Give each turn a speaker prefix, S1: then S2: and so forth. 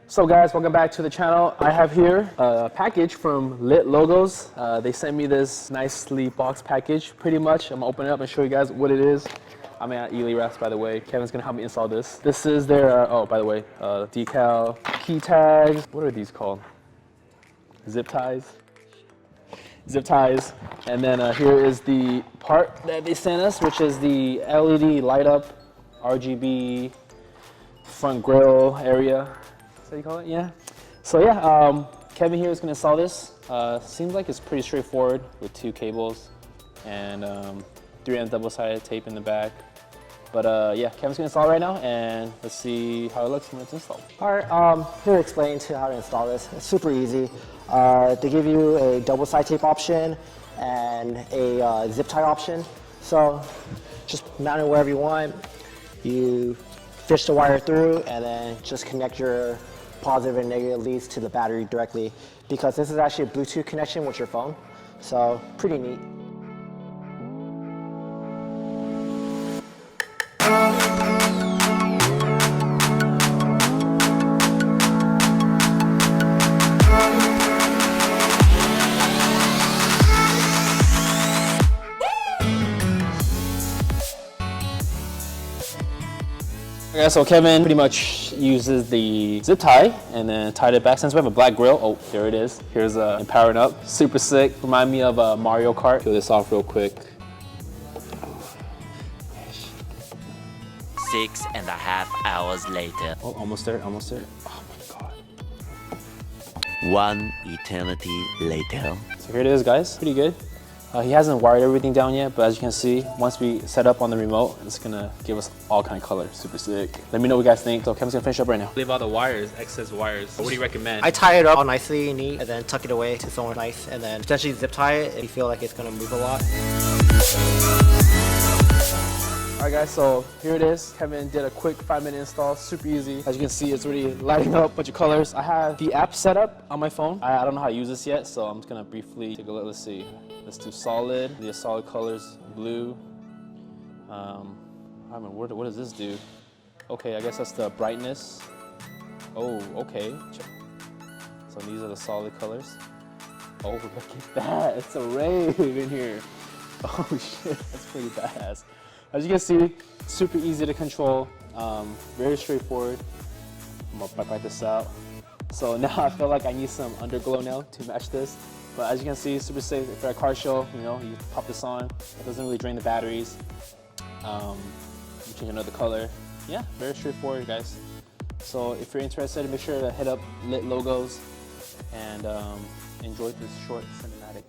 S1: So guys, welcome back to the channel. I have here a package from Lit Logos. They sent me this nicely boxed package, pretty much. I'm gonna open it up and show you guys what it is. I'm at Ely Wraps, by the way. Kevin's gonna help me install this. This is their, oh, by the way, decal, key tags. What are these called? Zip ties. Zip ties. And then here is the part that they sent us, which is the LED light up RGB front grille area. Is that what you call it? Yeah. So yeah, Kevin here is going to install this. Seems like it's pretty straightforward with 2 cables and 3M double-sided tape in the back. But yeah, Kevin's going to install it right now, and let's see how it looks when it's installed.
S2: All right, here to explain to how to install this. It's super easy. They give you a double-sided tape option and a zip tie option. So just mount it wherever you want. You fish the wire through and then just connect your positive and negative leads to the battery directly, because this is actually a Bluetooth connection with your phone. So pretty neat.
S1: Okay, so Kevin pretty much uses the zip tie and then tied it back. Since we have a black grill, oh, there it is. Here's powering up, super sick. Remind me of Mario Kart. Peel this off real quick.
S3: 6.5 hours later.
S1: Oh, almost there, almost there. Oh my God.
S3: 1 eternity later.
S1: So here it is, guys, pretty good. He hasn't wired everything down yet, but as you can see, once we set up on the remote, it's gonna give us all kind of colors. Super sick. Let me know what you guys think. So Kevin's gonna finish up right now. Leave all the wires, excess wires. What do you recommend?
S2: I tie it up all nicely, neat, and then tuck it away to somewhere nice, and then potentially zip tie it if you feel like it's gonna move a lot.
S1: All right guys, so here it is. Kevin did a quick 5-minute install, super easy. As you can see, it's already lighting up a bunch of colors. I have the app set up on my phone. I don't know how to use this yet, so I'm just gonna briefly take a look. Let's see. Let's do solid. The solid colors, blue. I mean, what does this do? Okay, I guess that's the brightness. Oh, okay. So these are the solid colors. Oh, look at that. It's a rave in here. Oh shit, that's pretty badass. As you can see, super easy to control, very straightforward. I'm gonna wipe this out. So now I feel like I need some underglow now to match this. But as you can see, super safe for a car show. You know, you pop this on, it doesn't really drain the batteries. You change another color. Yeah, very straightforward, guys. So if you're interested, make sure to hit up Lit Logos and enjoy this short cinematic.